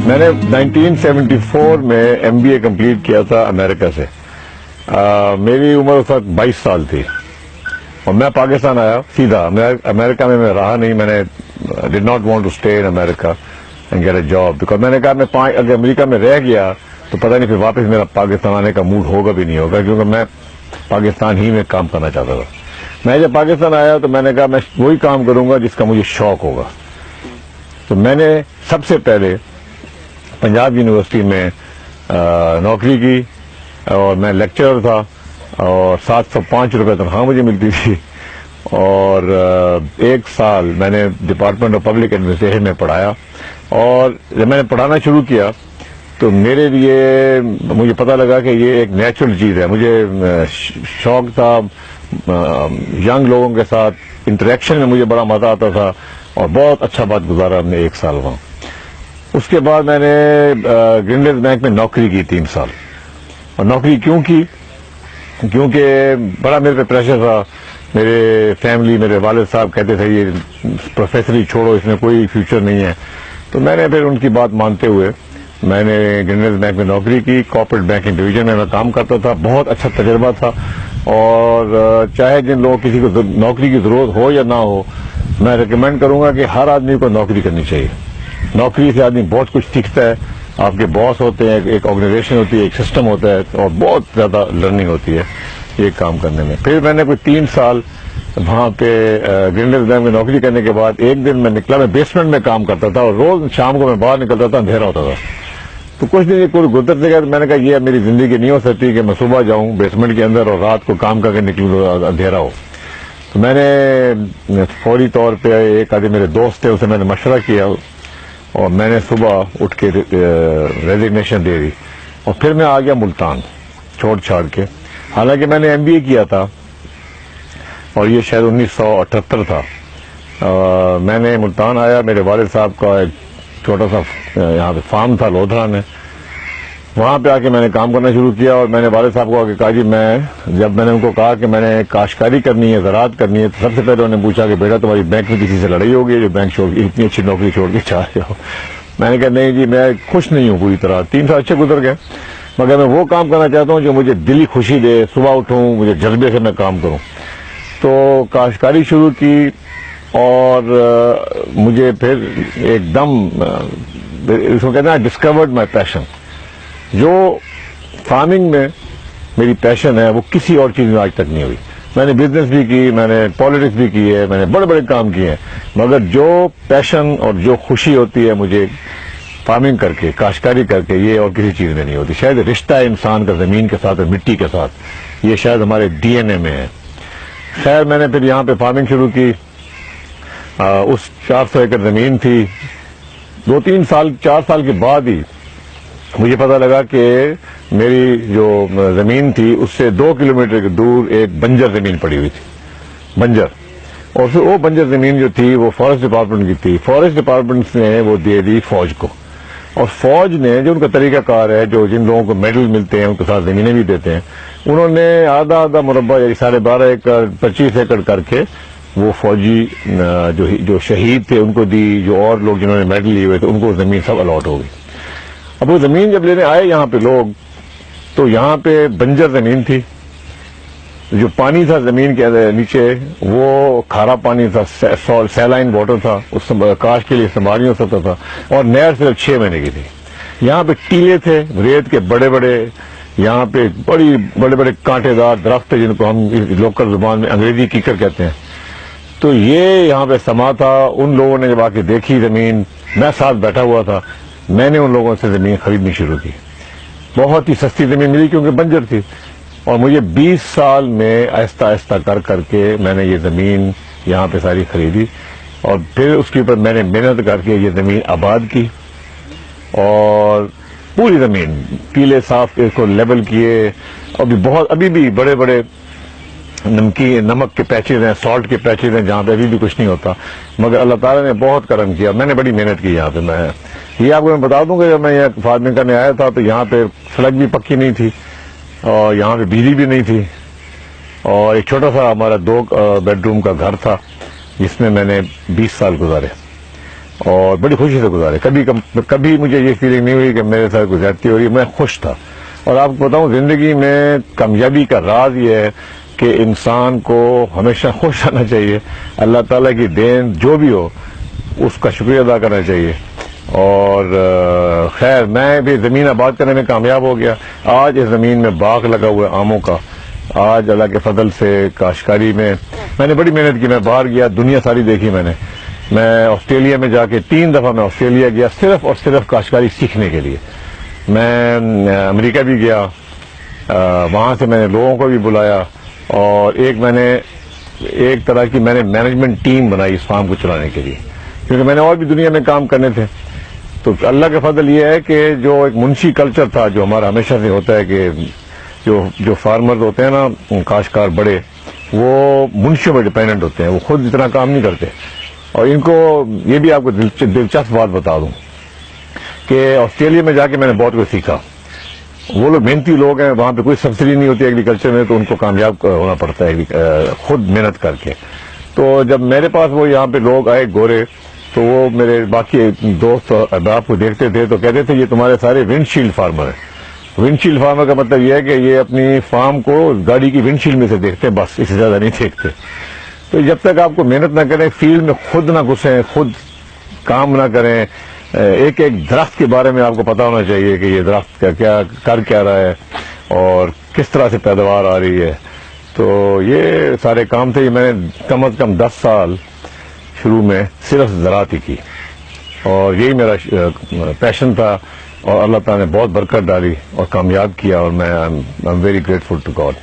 میں نے 1974 میں MBA کمپلیٹ کیا تھا امریکہ سے. میری عمر اس وقت 22 سال تھی اور میں پاکستان آیا سیدھا. امریکہ میں رہا نہیں. میں نے did not want to stay in America and get a job because میں نے کہا میں اگر امریکہ میں رہ گیا تو پتہ نہیں پھر واپس میرا پاکستان آنے کا موڈ ہوگا بھی نہیں ہوگا, کیونکہ میں پاکستان ہی میں کام کرنا چاہتا تھا. میں جب پاکستان آیا تو میں نے کہا میں وہی کام کروں گا جس کا مجھے شوق ہوگا. تو میں نے سب سے پہلے پنجاب یونیورسٹی میں نوکری کی اور میں لیکچرر تھا اور 705 روپے تنخواہ مجھے ملتی تھی. اور 1 سال میں نے ڈپارٹمنٹ آف پبلک ایڈمنسٹریشن میں پڑھایا. اور جب میں نے پڑھانا شروع کیا تو میرے لیے مجھے پتہ لگا کہ یہ ایک نیچرل چیز ہے. مجھے شوق تھا ینگ لوگوں کے ساتھ انٹریکشن میں, مجھے بڑا مزہ آتا تھا اور بہت اچھا بات گزارا ہم نے 1 سال وہاں. اس کے بعد میں نے گرینڈیز بینک میں نوکری کی 3 سال. اور نوکری کیوں کی؟ کیونکہ بڑا میرے پہ پریشر تھا. میرے فیملی, میرے والد صاحب کہتے تھے یہ پروفیسر ہی چھوڑو, اس میں کوئی فیوچر نہیں ہے. تو میں نے پھر ان کی بات مانتے ہوئے میں نے گرینڈیز بینک میں نوکری کی. کارپوریٹ بینکنگ ڈویژن میں کام کرتا تھا. بہت اچھا تجربہ تھا. اور چاہے جن لوگوں کسی کو نوکری کی ضرورت ہو یا نہ ہو, میں ریکمینڈ کروں گا کہ ہر آدمی کو نوکری کرنی چاہیے. نوکری سے آدمی بہت کچھ سیکھتا ہے. آپ کے باس ہوتے ہیں, ایک آرگنائزیشن ہوتی ہے, ایک سسٹم ہوتا ہے اور بہت زیادہ لرننگ ہوتی ہے یہ کام کرنے میں. پھر میں نے کوئی 3 سال وہاں پہ گرینڈیز بینک میں نوکری کرنے کے بعد ایک دن میں نکلا. میں بیسمنٹ میں کام کرتا تھا اور روز شام کو میں باہر نکلتا تھا, اندھیرا ہوتا تھا. تو کچھ دن کوئی گزرتے گئے تو میں نے کہا یہ میری زندگی نہیں ہو سکتی کہ میں صبح جاؤں بیسمنٹ کے اندر اور رات کو کام کر کے نکلوں اندھیرا ہو. تو میں نے فوری طور پہ ایک آدمی میرے دوست تھے, اسے میں نے مشورہ کیا اور میں نے صبح اٹھ کے ریزگنیشن دے دی. اور پھر میں آ گیا ملتان چھوڑ چھاڑ کے. حالانکہ میں نے MBA کیا تھا اور یہ شاید 1978 تھا. میں نے ملتان آیا. میرے والد صاحب کا ایک چھوٹا سا یہاں پہ فارم تھا لودھرا میں, وہاں پہ آ کے میں نے کام کرنا شروع کیا. اور میں نے والد صاحب کو آ کے کہا جی جب میں نے ان کو کہا کہ میں نے کاشتکاری کرنی ہے, زراعت کرنی ہے, تو سب سے پہلے انہوں نے پوچھا کہ بیٹا تمہاری بینک میں کسی سے لڑائی ہوگی جو بینک چھوڑ کے اتنی اچھی نوکری چھوڑ کے چاہ رہے ہو؟ میں نے کہا نہیں جی میں خوش نہیں ہوں پوری طرح. 3 سال اچھے گزر گئے مگر میں وہ کام کرنا چاہتا ہوں جو مجھے دلی خوشی دے. صبح اٹھوں, مجھے جذبے سے میں کام کروں. تو کاشتکاری شروع کی اور مجھے پھر ایک دم اس کو کہتے ہیں ڈسکورڈ مائی پیشن. جو فارمنگ میں میری پیشن ہے وہ کسی اور چیز میں آج تک نہیں ہوئی. میں نے بزنس بھی کی, میں نے پالیٹکس بھی کی ہے, میں نے بڑے بڑے کام کیے ہیں, مگر جو پیشن اور جو خوشی ہوتی ہے مجھے فارمنگ کر کے, کاشتکاری کر کے, یہ اور کسی چیز میں نہیں ہوتی. شاید رشتہ ہے انسان کا زمین کے ساتھ اور مٹی کے ساتھ, یہ شاید ہمارے DNA میں ہے. خیر میں نے پھر یہاں پہ فارمنگ شروع کی. اس 400 ایکڑ زمین تھی. 2-3 سال 4 سال کے بعد ہی مجھے پتہ لگا کہ میری جو زمین تھی اس سے 2 کلومیٹر کے دور ایک بنجر زمین پڑی ہوئی تھی, بنجر. اور پھر وہ بنجر زمین جو تھی وہ فارسٹ ڈپارٹمنٹ کی تھی. فارسٹ ڈپارٹمنٹ نے وہ دے دی فوج کو, اور فوج نے جو ان کا طریقہ کار ہے, جو جن لوگوں کو میڈل ملتے ہیں ان کے ساتھ زمینیں بھی دیتے ہیں, انہوں نے آدھا مربع یعنی 12.5 ایکڑ 25 ایکڑ کر کے وہ فوجی جو شہید تھے ان کو دی. جو اور لوگ جنہوں نے میڈل لیے ہوئے تھے ان کو زمین سب الاٹ ہو گئی. اب وہ زمین جب لینے آئے یہاں پہ لوگ, تو یہاں پہ بنجر زمین تھی. جو پانی تھا زمین کے نیچے وہ کھارا پانی تھا, سیلائن واٹر تھا, اس کاشت کے لیے استعمال نہیں ہو سکتا تھا. اور نہر صرف 6 مہینے کی تھی. یہاں پہ ٹیلے تھے ریت کے بڑے بڑے, یہاں پہ بڑے بڑے کانٹے دار درخت تھے جن کو ہم لوکل زبان میں انگریزی کیکر کہتے ہیں. تو یہ یہاں پہ سما تھا. ان لوگوں نے جب آ کے دیکھی زمین, میں ساتھ بیٹھا ہوا تھا, میں نے ان لوگوں سے زمین خریدنی شروع کی. بہت ہی سستی زمین ملی کیونکہ بنجر تھی. اور مجھے 20 سال میں آہستہ آہستہ کر کے میں نے یہ زمین یہاں پہ ساری خریدی. اور پھر اس کے اوپر میں نے محنت کر کے یہ زمین آباد کی. اور پوری زمین ٹیلے صاف اس کو لیبل کیے. ابھی بھی بڑے بڑے نمک کے پیچز ہیں, سالٹ کے پیچز ہیں جہاں پہ ابھی بھی کچھ نہیں ہوتا, مگر اللہ تعالیٰ نے بہت کرم کیا. میں نے بڑی محنت کی یہاں پہ. میں یہ آپ کو میں بتا دوں کہ جب میں یہاں فارمنگ کرنے آیا تھا تو یہاں پہ سڑک بھی پکی نہیں تھی اور یہاں پہ بجلی بھی نہیں تھی. اور ایک چھوٹا سا ہمارا 2 بیڈ روم کا گھر تھا جس میں نے 20 سال گزارے. اور بڑی خوشی سے گزارے. کبھی مجھے یہ فیلنگ نہیں ہوئی کہ میرے ساتھ کوئی زیادتی ہو رہی ہے. میں خوش تھا. اور آپ کو بتاؤں زندگی میں کامیابی کا راز یہ ہے کہ انسان کو ہمیشہ خوش رہنا چاہیے. اللہ تعالیٰ کی دین جو بھی ہو اس کا شکریہ ادا کرنا چاہیے. اور خیر میں بھی زمین آباد کرنے میں کامیاب ہو گیا. آج اس زمین میں باغ لگا ہوا ہے آموں کا. آج اللہ کے فضل سے کاشتکاری میں نے بڑی محنت کی. میں باہر گیا, دنیا ساری دیکھی میں آسٹریلیا میں جا کے 3 دفعہ میں آسٹریلیا گیا صرف اور صرف کاشتکاری سیکھنے کے لیے. میں امریکہ بھی گیا, وہاں سے میں نے لوگوں کو بھی بلایا اور ایک طرح کی میں نے مینجمنٹ ٹیم بنائی اس فارم کو چلانے کے لیے, کیونکہ میں نے اور بھی دنیا میں کام کرنے تھے. تو اللہ کا فضل یہ ہے کہ جو ایک منشی کلچر تھا جو ہمارا ہمیشہ سے ہوتا ہے کہ جو فارمرز ہوتے ہیں نا, کاشتکار بڑے, وہ منشیوں پر ڈیپینڈنٹ ہوتے ہیں, وہ خود اتنا کام نہیں کرتے. اور ان کو یہ بھی آپ کو دلچسپ بات بتا دوں کہ آسٹریلیا میں جا کے میں نے بہت کچھ سیکھا. وہ لوگ محنتی لوگ ہیں, وہاں پہ کوئی سبسڈی نہیں ہوتی ایگریکلچر میں, تو ان کو کامیاب ہونا پڑتا ہے خود محنت کر کے. تو جب میرے پاس وہ یہاں پہ لوگ آئے گورے, تو وہ میرے باقی دوست احباب کو دیکھتے تھے تو کہتے تھے یہ تمہارے سارے ونڈ شیلڈ فارمر ہیں. ونڈ شیلڈ فارمر کا مطلب یہ ہے کہ یہ اپنی فارم کو گاڑی کی ونڈ شیلڈ میں سے دیکھتے ہیں, بس اس سے زیادہ نہیں دیکھتے. تو جب تک آپ کو محنت نہ کریں, فیلڈ میں خود نہ گھسیں, خود کام نہ کریں, ایک درخت کے بارے میں آپ کو پتا ہونا چاہیے کہ یہ درخت کیا رہا ہے اور کس طرح سے پیداوار آ رہی ہے. تو یہ سارے کام تھے. یہ میں نے کم از کم 10 سال شروع میں صرف زراعت ہی کی, اور یہی میرا پیشن تھا, اور اللہ تعالیٰ نے بہت برکت ڈالی اور کامیاب کیا, اور میں I am very grateful to God.